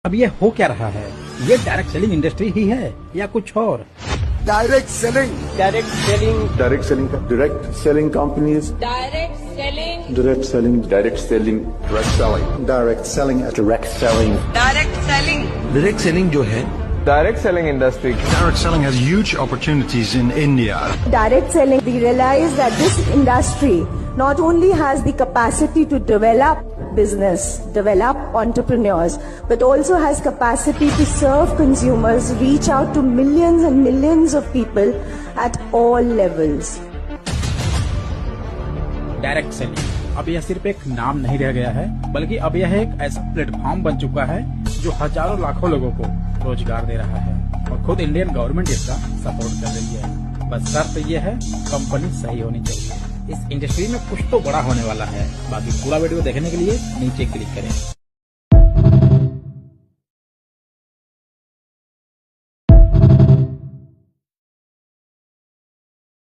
अब ये हो क्या रहा है? ये डायरेक्ट सेलिंग इंडस्ट्री ही है या कुछ और? डायरेक्ट सेलिंग का direct selling companies direct selling, direct selling direct selling जो है, Direct selling industry. Direct selling has huge opportunities in India. Direct selling, we realize that this industry not only has the capacity to develop business, develop entrepreneurs, but also has capacity to serve consumers, reach out to millions and millions of people at all levels. Direct selling अब यह सिर्फ एक नाम नहीं रह गया है, बल्कि अब यह एक ऐसा प्लेटफॉर्म बन चुका है जो हजारों लाखों लोगों को रोजगार दे रहा है और खुद इंडियन गवर्नमेंट इसका सपोर्ट कर रही है। बस शर्त यह है, कंपनी सही होनी चाहिए। इस इंडस्ट्री में कुछ तो बड़ा होने वाला है। बाकी पूरा वीडियो देखने के लिए नीचे क्लिक करें।